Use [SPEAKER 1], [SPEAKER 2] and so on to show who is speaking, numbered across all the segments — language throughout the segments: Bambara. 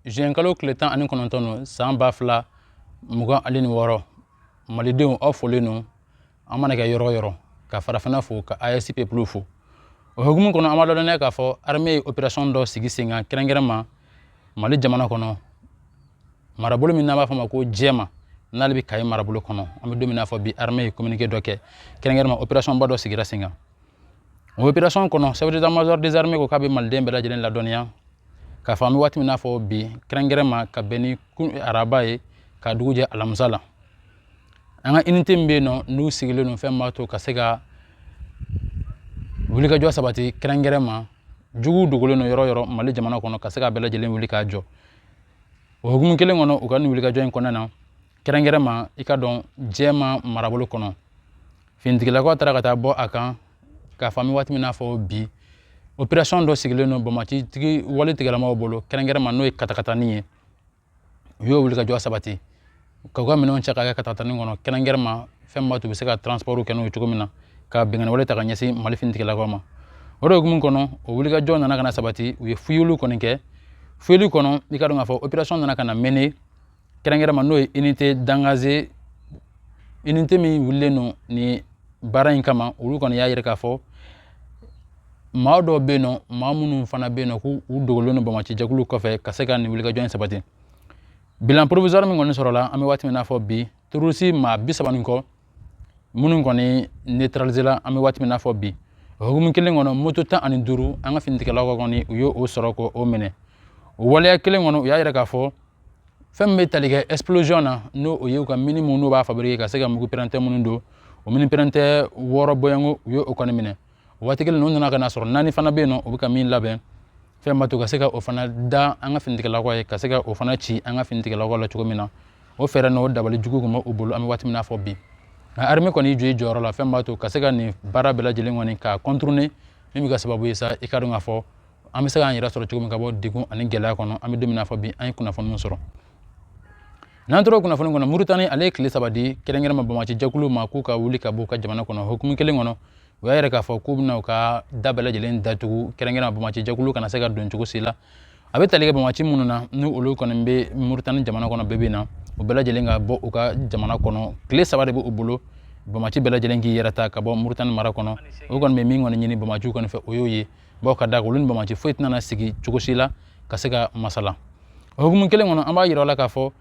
[SPEAKER 1] Jenkalo Cletan ani konontono samba fla muga alini woro malidenw aw folenu amana ka yoro ka farafana fo ka ASP plus fo o hogumun kono amado ne ka fo armée opération do sigi singa kerengerema mali jamana kono marabolo min na ba fama ko jema nalbi kay marabolo kono am do mina fo bi armée communiqué doke kerengerema opération bado sigira singa opération kono chef d'état-major des armées ko kabe malden bela jelen la donia ka fami wati mina fo bi kerengerema ka beni arabaye ka duguje alamsala anga unité mbeno nu sigile no femma to ka sega wuli ka jo sabati kerengerema jugu dugule no yoro mali jamana kono ka sega bela jelen wuli ka jo o hugum kelen ngono o kan wuli ka jo en kono na kerengerema ika don jema marabolo kono findigila ko tara kata bo akan ka fami wati mina fo bi opération do sigile no bomati tigi wali tigala ma bolo kerengerema no katakata niye yo wuli ka jo sabati ka ko minon chaka ka katakata ni ngono kerengerema femma to be se ka transport keno chugo mina ka bingana wala taka nyasi mali findigila ko ma oro gum kono o wuli ka jo nana kana sabati u fuyulu kono ke fuyulu kono ika do ngafo opération nana kana mene kerengerema no unité d'engagé unité mi wulle no ni bara in kama ulu kono ya yire ka fo ma do beno ma munu fana beno ku u dogolo no bama ci jagulu ko fe ka sega ni wuli ka join sabati bilan provisoire mi ngoni sorola ami wati na fo bi turusi ma bi sabani ko munu ngoni neutraliser la ami wati na fo bi hogum kelen ngono moto ta ani duru anga finti la ko ngoni yo o soroko o mene wala kelen ngono ya yire ka fo femme talige explosion na no o yew ka minimum no ba fabriquer ka sega mugu perante munundo o mini perante woro boyango yo o kono mine watigel non na kana soro nani fana be no o ka min laben femme to ka sega o fana da anga finti la ko ka sega o fana ci anga finti la ko la chugo mina o fere no dabali jugu mo o bolo am wati mina fo bi arme ko ni joyi joro la femme to ka sega ni bara bela jelen ngoni ka contourner mimi ka sababu yesa e ka do nga fo am sega an yira soro chugo mi ka bo digu ani gela kono am do mina fo bi an kuna fo mun soro nantoro kuna fo ngono Mauritanie ale kile sabadi kerengerema bama ci jakulu ma ku ka wuli ka bu ka jamana kono hukum kele ngono wa yere ka fo ku na ka dabela jelen datugu kerengerema bama ci jakulu kana sega don chugo sila abe talige bama ci mununa nu ulu kono be Mauritanie jamana kono bebe na o bela jelen ga bo o ka jamana kono kile sabade bo ubulo bama ci bela jelen gi yerata ka bo Mauritanie mara kono o kon be mi ngoni nyini bama ci kono fe oyoye bo ka da ulun bama ci fitna na sigi chugo sila ka sega masala hukum kele ngono amba yiro la ka fo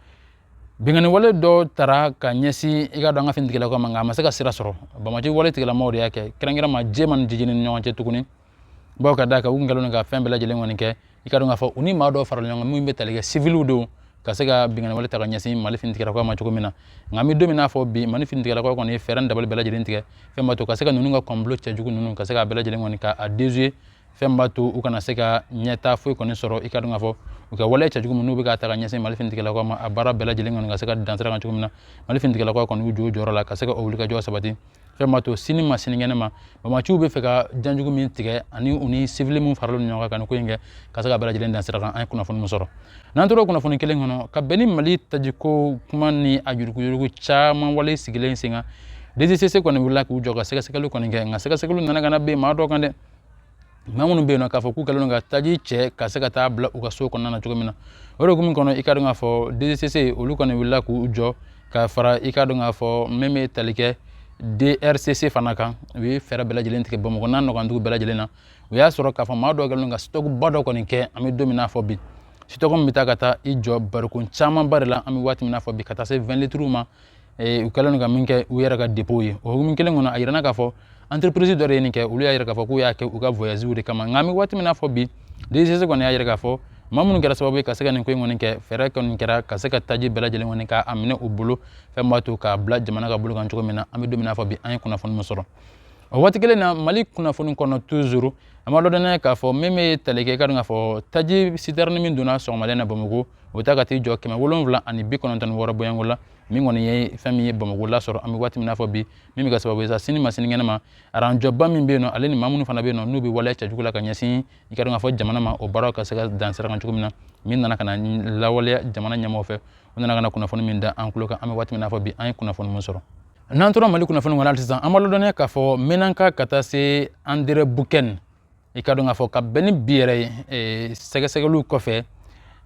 [SPEAKER 1] bingani wale do tara ka nyesi iga do nga fintigila ko manga masaka sira soro bama ci wale tigila mawri yake kerengira ma jeman jijini nyon ci tukuni bo ka daka wu ngalo nga fembe la jele ngoni ke ika do nga fo uni ma do faral nyon mu mbetalige civil do ka sega bingani wale tara nyesi mali fintigila ko ma ci ko mina ngami do mina fo bi mani fintigila ko ni feran dabal bela jele ntige femba to ka sega nunu nga complot ci jugu nunu ka sega bela jele ngoni ka a déjouer femba to u kana sega nyeta fo ko ni soro ika do nga fo uka wala cha jugu munu be ka ta nyase mali fintigila ko ma abara bela jele ngoni ka sega dansara kan chugumina mali fintigila ko ni ujo joro la ka sega o wulika jo sabati femba to sinima siningene ma bama chu be fe ka janjugu min tige ani uni civil mun farlo nyoka kan ko yenge ka sega bela jele dansara kan ay kuna fon musoro nantoro kuna fon kelen ngono ka beni mali tajiko kuma ni ajurgu chama wala sigilen singa DGCC ko ni wula ku joga sega sega lu ko ni nga sega sega lu nana kana be ma do kan de mamunu be no ka fo ku kala nga taji che ka sega ta bla u ka so ko nana chugumina oro gumi kono ikadu nga fo DGCC olu ko ni wula ku jo ka fara ikadu nga fo meme talike DRCC fanaka wi fera bela jelen tike bomo ko nan no kan du bela jelena wi asoro ka fo ma do gal nga stock bado ko ni ke ami domina fo bi sito ko mbita kata i jo barkun chama barela ami wati mina fo bi kata se 20 litres ma u kala nga minke u yera ka depot o gumi kelen ngona ayirana ka fo entreprise do reni ke ulu ya yira ka fo ku ya ke u ka voyage uri kama ngami wati mina fo bi DGCC ko ne ya yira ka fo mamunu kera sababu ka sega nin ko ngoni ke fere ko kera ka sega taji bela jele ngoni ka amine u bulu fe mbatu ka bla jamana ka bulu kan chuko mina ami do mina fo bi an kuna fon musoro o wati kele na mali kuna fon kono toujours amalo dana ka fo meme taleke ka nga fo taji citerne min duna so malena bamugo o ta ka ti jo ke ma wolonvla ani bi kono tan wora boyangola mi ngoni ye famille bamugo la soro ami wati mina fo bi mimi ka sababu sa sinima siningena ma aran jobba min be no aleni mamunu fana be no nubi wala cha jugula ka nyasi ikadu nga fo jamana ma o baraka sega dansera kan chukumina min nana kana lawale jamana nyamo fe nana kana kuna fon min da an kuloka ami wati mina fo bi an kuna fon musoro nantoro mali kuna fon ngala artisan amalo done ka fo menanka kata se André Bouken ikadu nga fo ka beni biere sega sega lu ko fe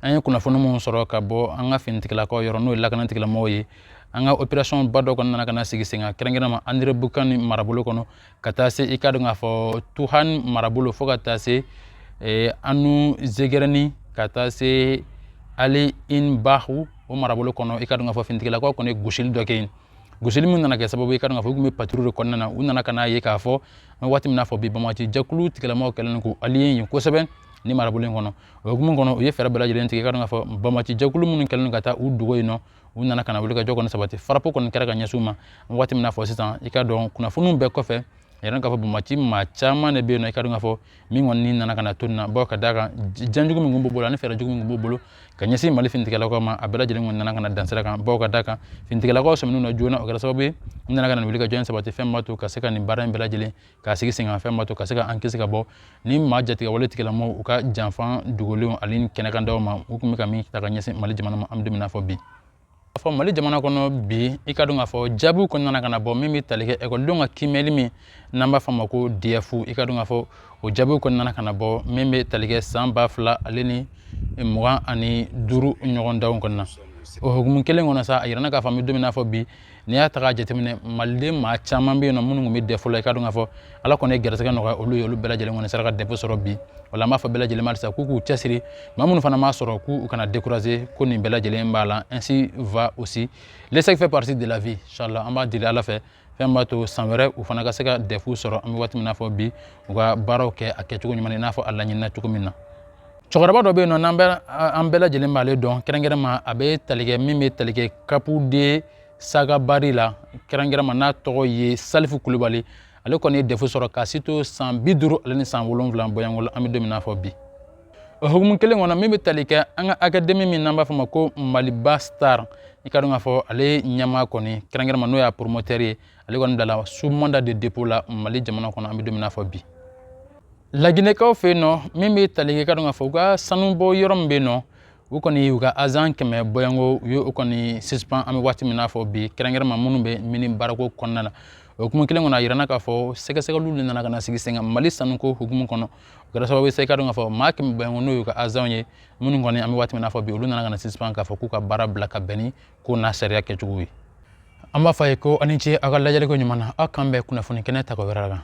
[SPEAKER 1] an ye kunnafoni mun sɔrɔ ka bɔ an ka finitigilakaw yɔrɔ n'o ye lakanatigilamɔgɔw ye an ka opération ba dɔ kɔnɔna ka na sigi sen kan kɛrɛnkɛrɛnnama André Bukani marabolo kɔnɔ ka taa se i ka dɔn k'a fɔ Tuhan marabolo fo ka taa se Anu Zegereni ka taa se Ali Inbahu o marabolo kɔnɔ i ka dɔn k'a fɔ finitigilakaw kɔni ye gosili dɔ kɛ yen gosili min nana kɛ sababu i ka dɔn k'a fɔ u tun bɛ patrouille de kɔnɔna na u nana ka n'a ye k'a fɔ an bɛ waati min na fɔ bi Banbagaci jɛkulu tigilamɔgɔw kɛlen ko allié yen kosɛbɛ ni marabolo in kɔnɔ o hukumu kɔnɔ u ye fɛɛrɛ bɛɛ lajɛlen tigɛ i ka dɔn k'a fɔ Banbagaci jɛkulu minnu kɛlen ka taa u dogo yen nɔ u nana ka na wuli ka jɔ kɔni sabati farapo kɔni kɛra ka ɲɛsin u ma an bɛ waati min na fɔ sisan i ka dɔn kunnafoniw bɛɛ kɔfɛ a yɛrɛ k'a fɔ Banbagaci maa caman de bɛ yen nɔ i ka dɔn k'a fɔ min kɔni nana ka na to nin na bawo ka d'a kan janjugu min tun b'u bolo ani fɛɛrɛ jugu min tun b'u bolo ka ɲɛsin Mali finitigilakaw ma a bɛɛ lajɛlen kɔni nana ka na dansira kan bawo ka d'a kan finitigilakaw sɔmin'u na joona o kɛra sababu ye u nana ka na wuli ka jɔ in sabati fɛn min b'a to ka se ka nin baara in bɛɛ lajɛlen k'a sigi sen kan fɛn min b'a to ka se ka an kisi ka bɔ ni maa jatigɛwale tigilamɔgɔw u ka janfan dogolenw ani kɛnɛkandaw ma u tun bɛ ka min ta ka ɲɛsin Mali jamana ma an bɛ don min na fɔ bi. Fɔ Mali jamana kɔnɔ bi i ka dɔn k'a fɔ jaabiw kɔnɔna ka na bɔ min bɛ tali kɛ ekɔlidenw ka kiimɛli min n'an b'a fɔ a ma ko DF i ka dɔn k'a fɔ o jaabiw kɔnɔna ka na bɔ min bɛ tali kɛ san 2025 ɲɔgɔn danw kɔnɔna o hukumu kelen kɔnɔ sa a yirana k'a fɔ an bɛ don min na fɔ bi n'i y'a ta k'a jateminɛ maliden maa caman bɛ yen nɔ minnu tun bɛ DF la i ka dɔn k'a fɔ ala kɔni ye garisɛgɛ nɔgɔya olu ye olu bɛɛ lajɛlen kɔni sera ka DF sɔrɔ bi o la an b'a fɔ bɛɛ lajɛlen ma halisa k'u k'u cɛsiri maa minnu fana m'a sɔrɔ k'u kana décourager ko nin bɛɛ lajɛlen b'a la ainsi va aussi l'échec fait partie de la vie inchallah an b'a deli ala fɛ fɛn b'a to san wɛrɛ u fana ka se ka DF sɔrɔ an bɛ waati min na fɔ bi u ka baaraw kɛ a kɛcogo ɲuman i n'a fɔ a laɲinina cogo min na. Cɛkɔrɔba dɔ bɛ yen nɔ an bɛɛ lajɛlen b'ale dɔn kɛrɛnkɛrɛnma a bɛ tali kɛ min bɛ tali kɛ Capu de Sagabari la kɛrɛnkɛrɛnma n'a tɔgɔ ye Salifu Kulubali ale kɔni ye DF sɔrɔ k'a si to san 50 ale ni san 7 bɔɲɔgɔnko la an bɛ don min na fɔ bi. O hukumu kelen kɔnɔ min bɛ tali kɛ an ka académie min n'an b'a fɔ o ma ko Maliba Star i ka dɔn k'a fɔ ale ɲɛmaa kɔni kɛrɛnkɛrɛnma n'o y'a promoteur ye ale kɔni bilala sous mandat de dépôt la Mali jamana kɔnɔ an bɛ don min na fɔ bi. Laginɛkaw fɛ yen nɔ min bɛ tali kɛ ka dɔn k'a fɔ u ka sanubɔ yɔrɔ min bɛ yen nɔ u kɔni u ka azan 100 bɔɲɔnko u ye o kɔni suspend an bɛ waati min na fɔ bi kɛrɛnkɛrɛnma minnu bɛ mini baarako kɔnɔna na o hukumu kelen kɔnɔ a yirana k'a fɔ sɛgɛsɛgɛliw de nana ka na sigi sen kan Mali sanuko hukumu kɔnɔ o kɛra sababu ye sa i ka dɔn k'a fɔ maa 100 bɔɲɔnko n'o y'u ka azanw ye minnu kɔni an bɛ waati min na fɔ bi olu nana ka na suspend k'a fɔ k'u ka baara bila ka bɛn ni ko n'a sariya kɛcogo ye an b'a fɔ a ye ko ani ce aw ka lajɛliko ɲuman na aw k'an bɛn kunnafoni kɛnɛ ta k'o wɛrɛ kan.